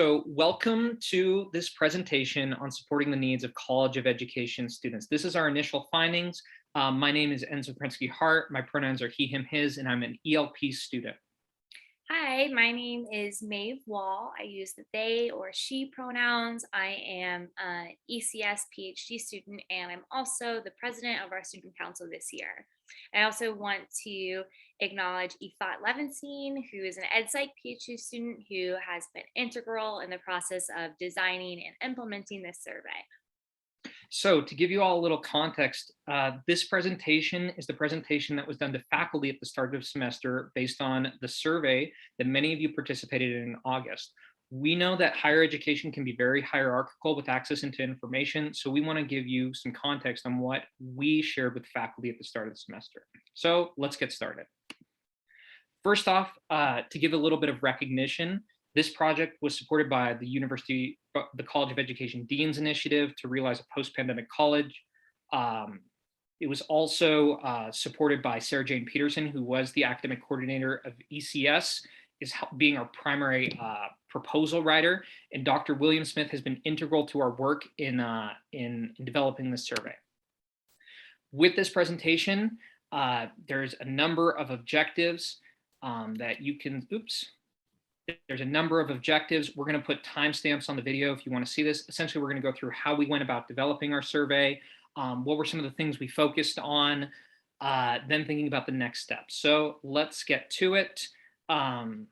So welcome to this presentation on supporting the needs of College of Education students. This is our initial findings. My name is Enzo Prinsky-Hart. My pronouns are he, him, his, and I'm an ELP student. Hi, my name is Maeve Wall. I use the they or she pronouns. I am an ECS PhD student, and I'm also the president of our student council this year. I also want to acknowledge Ifat Levenstein, who is an EdPsych PhD student who has been integral in the process of designing and implementing this survey. So to give you all a little context, this presentation is the presentation that was done to faculty at the start of the semester based on the survey that many of you participated in August. We know that higher education can be very hierarchical with access into information, so we want to give you some context on what we shared with faculty at the start of the semester. So let's get started. First off, to give a little bit of recognition, this project was supported by the College of Education Dean's Initiative to realize a post-pandemic college. It was also supported by Sarah Jane Peterson, who was the academic coordinator of ECS, is being our primary proposal writer, and Dr. William Smith has been integral to our work in developing this survey. With this presentation, there's a number of objectives that you can, there's a number of objectives. We're going to put timestamps on the video if you want to see this. Essentially, we're going to go through how we went about developing our survey, what were some of the things we focused on, then thinking about the next steps. So let's get to it. And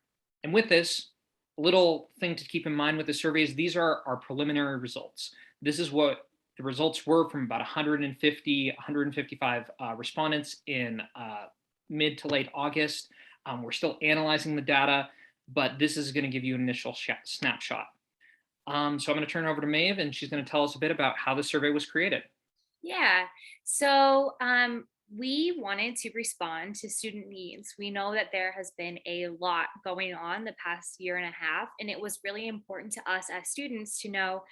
with this, a little thing to keep in mind with the survey is these are our preliminary results. This is what the results were from about 155 respondents in mid to late August. We're still analyzing the data, but this is going to give you an initial snapshot. So I'm going to turn it over to Maeve, and she's going to tell us a bit about how the survey was created. Yeah, so we wanted to respond to student needs. We know that there has been a lot going on the past year and a half, and it was really important to us as students to know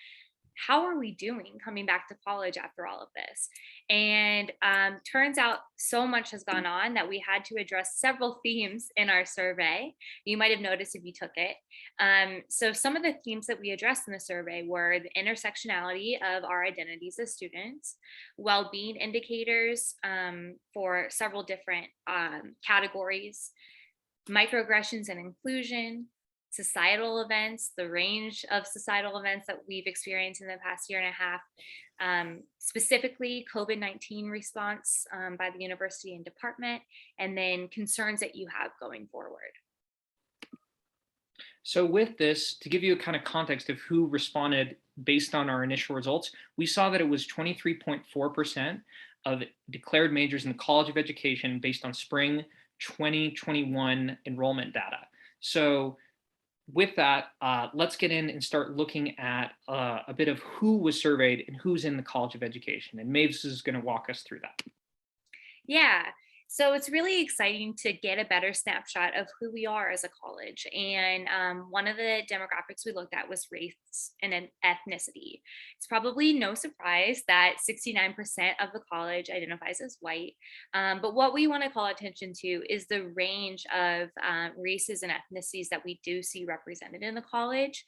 how are we doing coming back to college after all of this? And turns out so much has gone on that we had to address several themes in our survey. You might have noticed if you took it. So some of the themes that we addressed in the survey were the intersectionality of our identities as students, well-being indicators for several different categories, microaggressions and inclusion, societal events, the range of societal events that we've experienced in the past year and a half, specifically COVID-19 response by the university and department, and then concerns that you have going forward. So with this, to give you a kind of context of who responded based on our initial results, we saw that it was 23.4% of declared majors in the College of Education based on spring 2021 enrollment data. So with that, let's get in and start looking at a bit of who was surveyed and who's in the College of Education. And Maves is going to walk us through that. Yeah. So it's really exciting to get a better snapshot of who we are as a college. And one of the demographics we looked at was race and ethnicity. It's probably no surprise that 69% of the college identifies as white. But what we want to call attention to is the range of races and ethnicities that we do see represented in the college,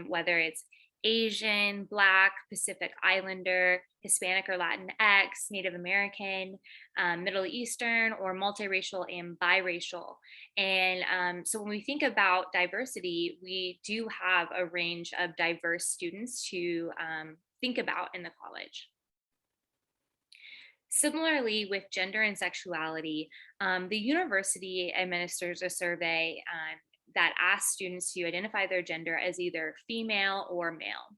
whether it's Asian, Black, Pacific Islander, Hispanic or Latinx, Native American, Middle Eastern, or multiracial and biracial. And so when we think about diversity, we do have a range of diverse students to think about in the college. Similarly, with gender and sexuality, the university administers a survey that asks students to identify their gender as either female or male.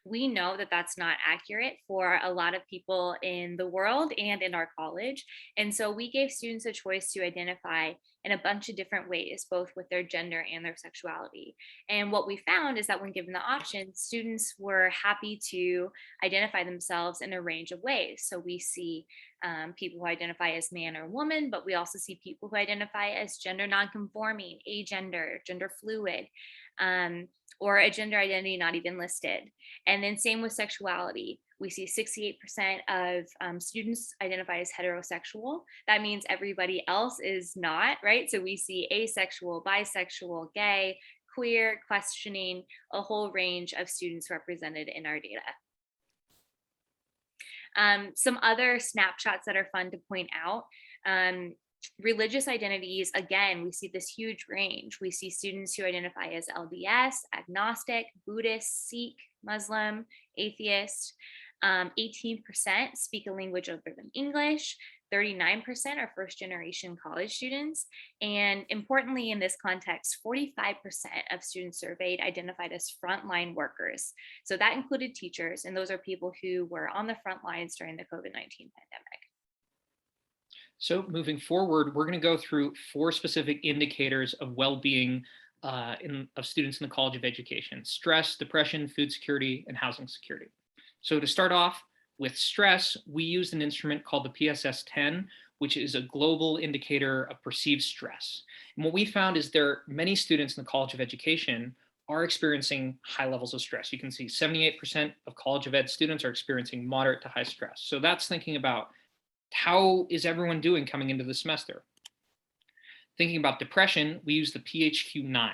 We know that that's not accurate for a lot of people in the world and in our college. And so we gave students a choice to identify in a bunch of different ways, both with their gender and their sexuality. And what we found is that when given the option, students were happy to identify themselves in a range of ways. So we see people who identify as man or woman, but we also see people who identify as gender nonconforming, agender, gender fluid, or a gender identity not even listed. And then same with sexuality. We see 68% of students identify as heterosexual. That means everybody else is not, right? So we see asexual, bisexual, gay, queer, questioning, a whole range of students represented in our data. Some other snapshots that are fun to point out. Religious identities, again, we see this huge range. We see students who identify as LDS, agnostic, Buddhist, Sikh, Muslim, atheist. 18% speak a language other than English. 39% are first generation college students. And importantly, in this context, 45% of students surveyed identified as frontline workers. So that included teachers, and those are people who were on the front lines during the COVID-19 pandemic. So moving forward, we're going to go through 4 specific indicators of well-being of students in the College of Education: stress, depression, food security, and housing security. So to start off with stress, we used an instrument called the PSS-10, which is a global indicator of perceived stress. And what we found is many students in the College of Education are experiencing high levels of stress. You can see 78% of College of Ed students are experiencing moderate to high stress. So that's thinking about how is everyone doing coming into the semester? Thinking about depression, we use the PHQ-9,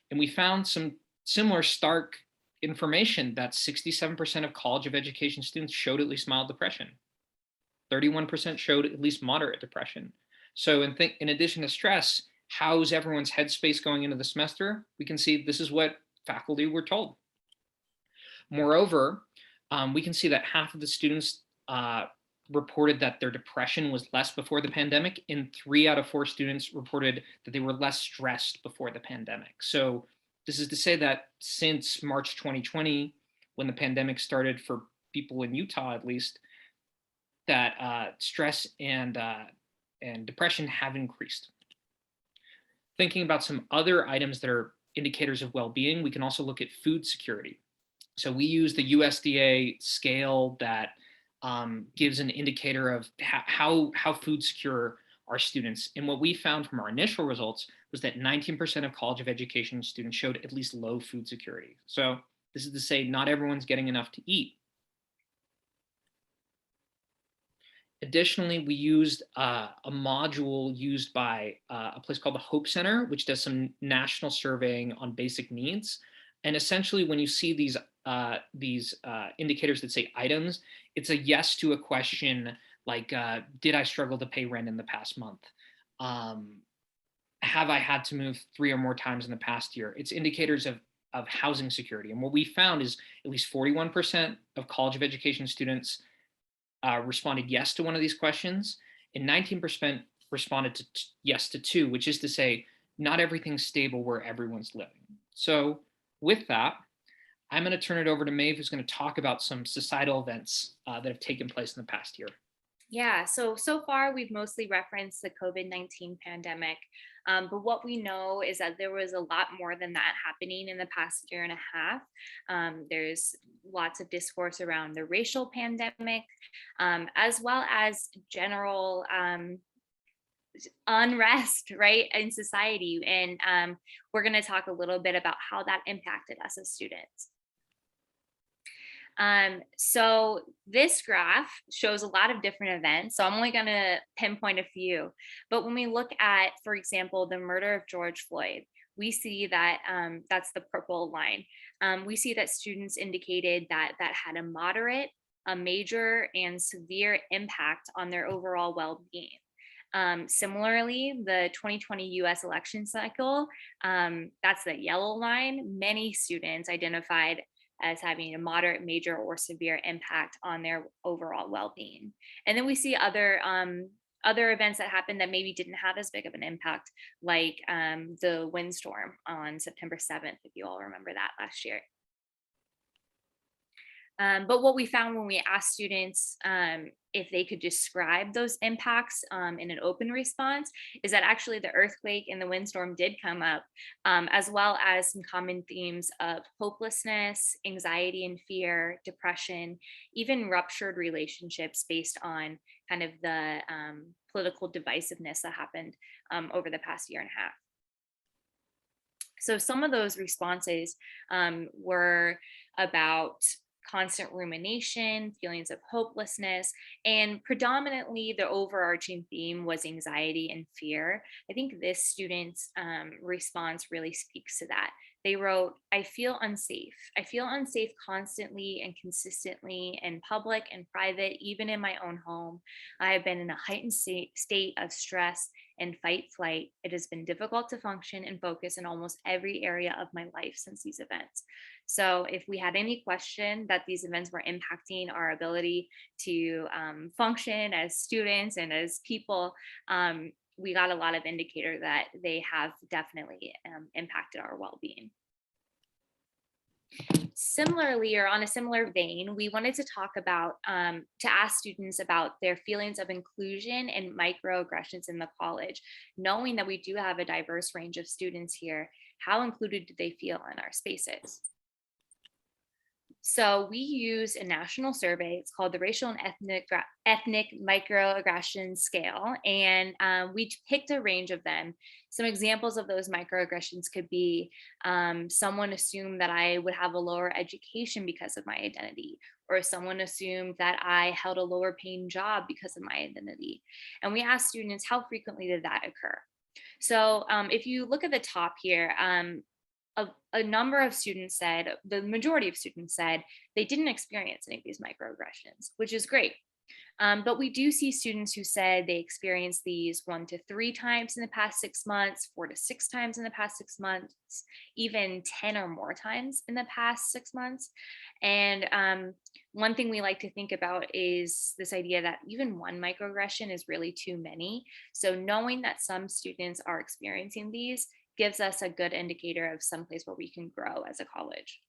and we found some similar stark information that 67% of College of Education students showed at least mild depression. 31% showed at least moderate depression. So in addition to stress, how's everyone's headspace going into the semester? We can see this is what faculty were told. Moreover, we can see that half of the students reported that their depression was less before the pandemic, and 3 out of 4 students reported that they were less stressed before the pandemic. So this is to say that since March 2020, when the pandemic started for people in Utah at least, that stress and depression have increased. Thinking about some other items that are indicators of well-being, we can also look at food security. So we use the USDA scale that gives an indicator of how food secure are students. And what we found from our initial results was that 19% of College of Education students showed at least low food security. So this is to say not everyone's getting enough to eat. Additionally, we used a module used by a place called the Hope Center, which does some national surveying on basic needs. And essentially, when you see these indicators that say items, it's a yes to a question like, did I struggle to pay rent in the past month? Have I had to move 3 or more times in the past year? It's indicators of housing security. And what we found is at least 41% of College of Education students responded yes to one of these questions, and 19% responded to yes to 2, which is to say not everything's stable where everyone's living. So with that, I'm going to turn it over to Maeve, who's going to talk about some societal events that have taken place in the past year. Yeah, so far we've mostly referenced the COVID-19 pandemic, but what we know is that there was a lot more than that happening in the past year and a half. There's lots of discourse around the racial pandemic, as well as general unrest, right, in society. And we're going to talk a little bit about how that impacted us as students. So this graph shows a lot of different events. So I'm only going to pinpoint a few. But when we look at, for example, the murder of George Floyd, we see that that's the purple line. We see that students indicated that that had a moderate, a major, and severe impact on their overall well-being. Similarly, the 2020 US election cycle, that's the yellow line. Many students identified as having a moderate, major, or severe impact on their overall well-being. And then we see other events that happened that maybe didn't have as big of an impact, like the windstorm on September 7th, if you all remember that last year. But what we found when we asked students if they could describe those impacts in an open response is that actually the earthquake and the windstorm did come up, as well as some common themes of hopelessness, anxiety and fear, depression, even ruptured relationships based on kind of the political divisiveness that happened over the past year and a half. So some of those responses were about constant rumination, feelings of hopelessness, and predominantly the overarching theme was anxiety and fear. I think this student's response really speaks to that. They wrote, "I feel unsafe. I feel unsafe constantly and consistently in public and private, even in my own home. I have been in a heightened state of stress and fight flight. It has been difficult to function and focus in almost every area of my life since these events." So, if we had any question that these events were impacting our ability to function as students and as people, we got a lot of indicator that they have definitely impacted our well-being. Similarly, or on a similar vein, we wanted to talk about, to ask students about their feelings of inclusion and microaggressions in the college. Knowing that we do have a diverse range of students here, how included do they feel in our spaces? So we use a national survey. It's called the Racial and Ethnic Microaggression Scale, and we picked a range of them. Some examples of those microaggressions could be, someone assumed that I would have a lower education because of my identity, or someone assumed that I held a lower paying job because of my identity. And we asked students, how frequently did that occur? So if you look at the top here, a number of students said, the majority of students said they didn't experience any of these microaggressions, which is great. But we do see students who said they experienced these 1 to 3 times in the past 6 months, 4 to 6 times in the past 6 months, even 10 or more times in the past 6 months. And one thing we like to think about is this idea that even one microaggression is really too many. So knowing that some students are experiencing these gives us a good indicator of some place where we can grow as a college.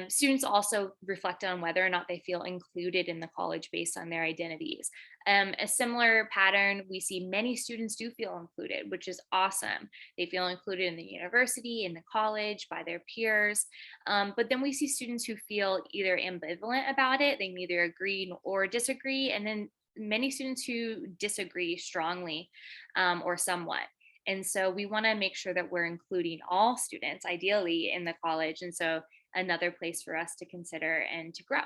Students also reflect on whether or not they feel included in the college based on their identities. A similar pattern, we see many students do feel included, which is awesome. They feel included in the university, in the college, by their peers. But then we see students who feel either ambivalent about it, they neither agree or disagree, and then many students who disagree strongly or somewhat. And so we want to make sure that we're including all students, ideally, in the college. And so another place for us to consider and to grow.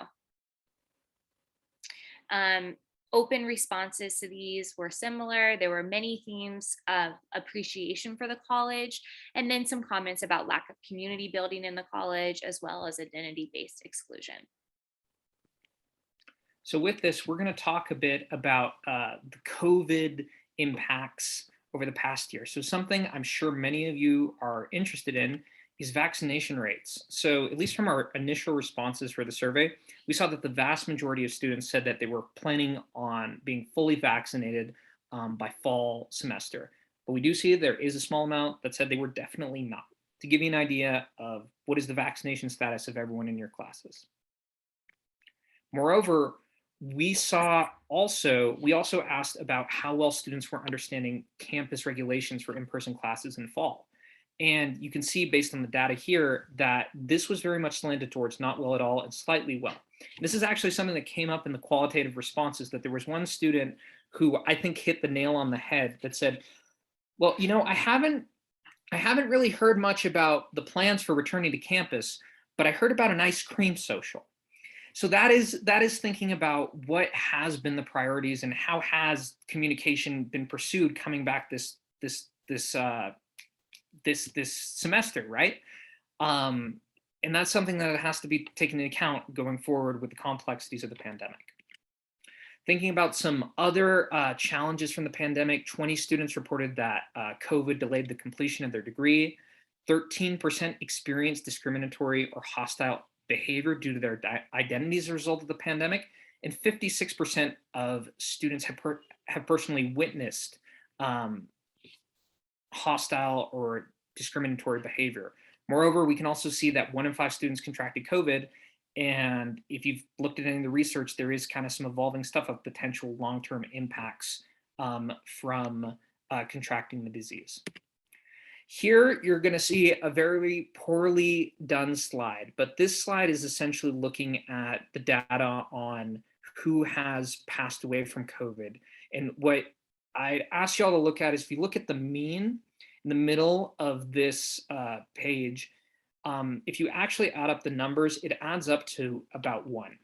Um, Open responses to these were similar. There were many themes of appreciation for the college, and then some comments about lack of community building in the college, as well as identity based exclusion. So with this, we're going to talk a bit about the COVID impacts over the past year. So something I'm sure many of you are interested in is vaccination rates. So at least from our initial responses for the survey, we saw that the vast majority of students said that they were planning on being fully vaccinated by fall semester. But we do see there is a small amount that said they were definitely not. To give you an idea of what is the vaccination status of everyone in your classes. Moreover, we also asked about how well students were understanding campus regulations for in-person classes in fall. And you can see based on the data here that this was very much slanted towards not well at all and slightly well. This is actually something that came up in the qualitative responses, that there was one student who I think hit the nail on the head that said, well, I haven't really heard much about the plans for returning to campus, but I heard about an ice cream social. So that is thinking about what has been the priorities and how has communication been pursued coming back this semester, right? Um, and that's something that has to be taken into account going forward with the complexities of the pandemic. Thinking about some other challenges from the pandemic, 20 students reported that COVID delayed the completion of their degree. 13% experienced discriminatory or hostile behavior due to their identity as a result of the pandemic. And 56% of students have personally witnessed hostile or discriminatory behavior. Moreover, we can also see that 1 in 5 students contracted COVID. And if you've looked at any of the research, there is kind of some evolving stuff of potential long-term impacts from contracting the disease. Here, you're going to see a very poorly done slide, but this slide is essentially looking at the data on who has passed away from COVID. And what I'd ask y'all to look at is, if you look at the mean in the middle of this page, if you actually add up the numbers, it adds up to about 1,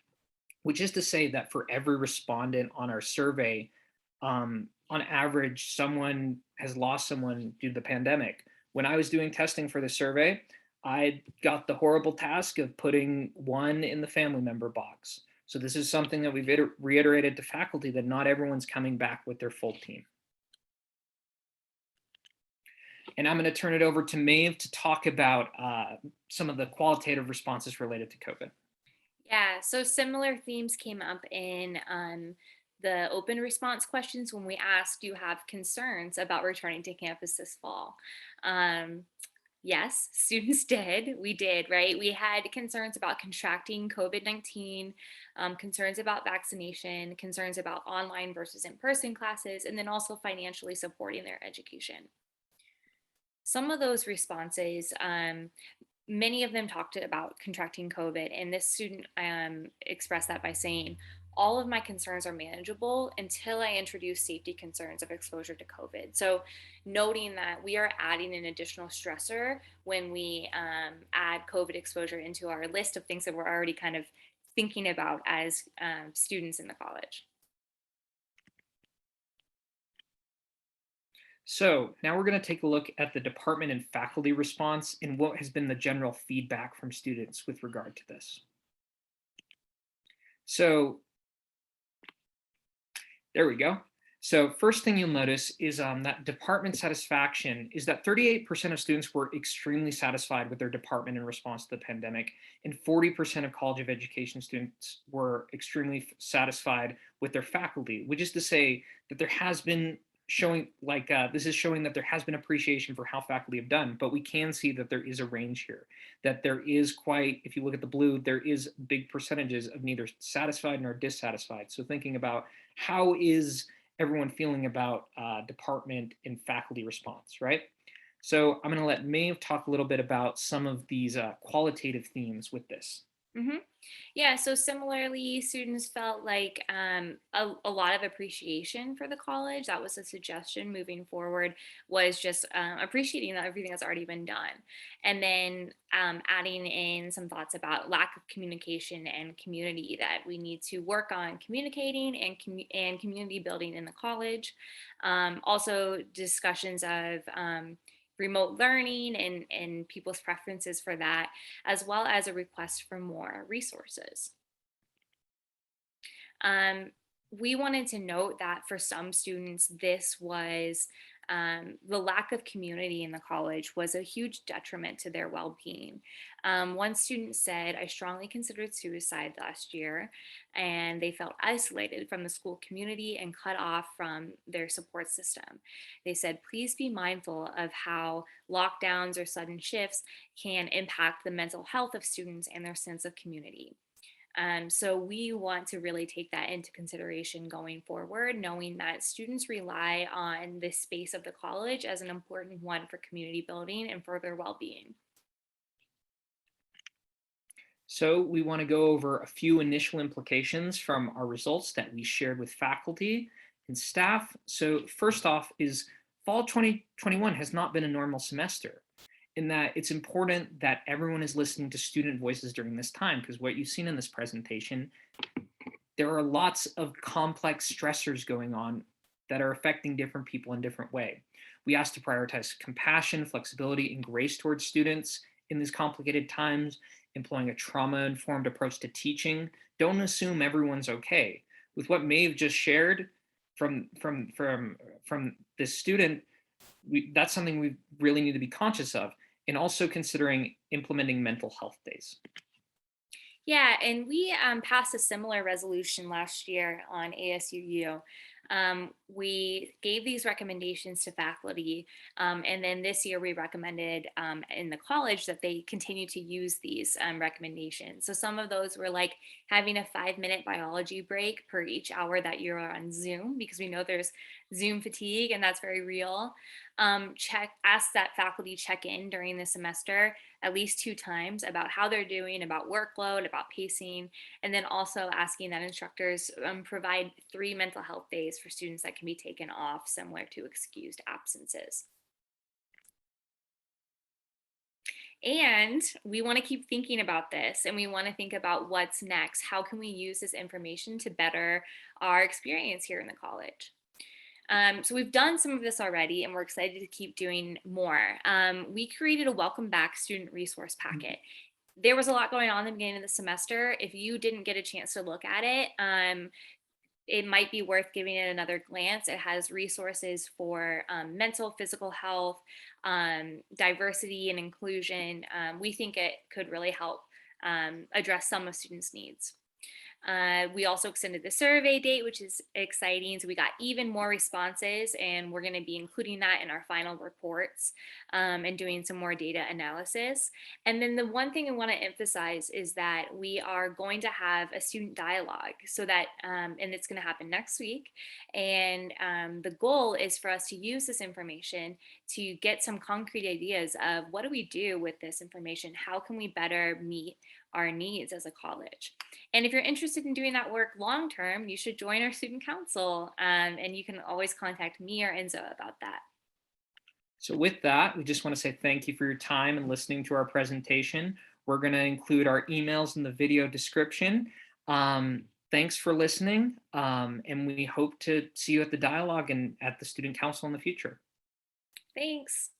which is to say that for every respondent on our survey, on average, someone has lost someone due to the pandemic, When I was doing testing for the survey, I got the horrible task of putting one in the family member box. So this is something that we've reiterated to faculty, that not everyone's coming back with their full team. And I'm going to turn it over to Maeve to talk about some of the qualitative responses related to COVID. Yeah, so similar themes came up in the open response questions when we asked, do you have concerns about returning to campus this fall? Um, yes, students did. We did, right? We had concerns about contracting COVID-19, concerns about vaccination, concerns about online versus in person classes, and then also financially supporting their education. Some of those responses, many of them talked about contracting COVID, and this student expressed that by saying, all of my concerns are manageable until I introduce safety concerns of exposure to COVID. So, noting that we are adding an additional stressor when we add COVID exposure into our list of things that we're already kind of thinking about as students in the college. So now we're going to take a look at the department and faculty response and what has been the general feedback from students with regard to this. So there we go. So first thing you'll notice is that department satisfaction is that 38% of students were extremely satisfied with their department in response to the pandemic, and 40% of College of Education students were extremely satisfied with their faculty, which is to say that there has been showing this is showing that there has been appreciation for how faculty have done, but we can see that there is a range here, that there is quite, if you look at the blue, there is big percentages of neither satisfied nor dissatisfied. So thinking about how is everyone feeling about department and faculty response, right? So I'm going to let Maeve talk a little bit about some of these qualitative themes with this. hmm Yeah, so similarly, students felt like a lot of appreciation for the college. That was a suggestion moving forward, was just appreciating that everything that's already been done. And then adding in some thoughts about lack of communication and community, that we need to work on communicating and, and community building in the college. Also, discussions of remote learning and people's preferences for that, as well as a request for more resources. Um, we wanted to note that for some students, this was the lack of community in the college was a huge detriment to their well being. One student said, I strongly considered suicide last year, and they felt isolated from the school community and cut off from their support system. They said, please be mindful of how lockdowns or sudden shifts can impact the mental health of students and their sense of community. So we want to really take that into consideration going forward, knowing that students rely on this space of the college as an important one for community building and for their well-being. So we want to go over a few initial implications from our results that we shared with faculty and staff. So first off is fall 2021 has not been a normal semester, in that it's important that everyone is listening to student voices during this time, because what you've seen in this presentation, there are lots of complex stressors going on that are affecting different people in different way. We asked to prioritize compassion, flexibility, and grace towards students in these complicated times, employing a trauma-informed approach to teaching. Don't assume everyone's okay. With what Maeve just shared from this student, that's something we really need to be conscious of, and also considering implementing mental health days. Yeah, and we passed a similar resolution last year on ASUU. We gave these recommendations to faculty, and then this year we recommended in the college that they continue to use these recommendations. So some of those were like having a 5-minute biology break per each hour that you're on Zoom, because we know there's Zoom fatigue and that's very real. Ask that faculty check in during the semester at least 2 times about how they're doing, about workload, about pacing, and then also asking that instructors provide 3 mental health days for students that can be taken off, similar to excused absences. And we want to keep thinking about this, and we want to think about what's next. How can we use this information to better our experience here in the college? So we've done some of this already, and we're excited to keep doing more. We created a welcome back student resource packet. There was a lot going on in the beginning of the semester. If you didn't get a chance to look at it, it might be worth giving it another glance. It has resources for mental, physical health, diversity, and inclusion. We think it could really help address some of students' needs. We also extended the survey date, which is exciting. So we got even more responses, and we're going to be including that in our final reports and doing some more data analysis. And then the one thing I want to emphasize is that we are going to have a student dialogue so that, and it's going to happen next week. And the goal is for us to use this information to get some concrete ideas of what do we do with this information? How can we better meet our needs as a college? And if you're interested in doing that work long term, you should join our student council. And you can always contact me or Enzo about that. So with that, we just want to say thank you for your time and listening to our presentation. We're going to include our emails in the video description. Thanks for listening, and we hope to see you at the dialogue and at the student council in the future. Thanks.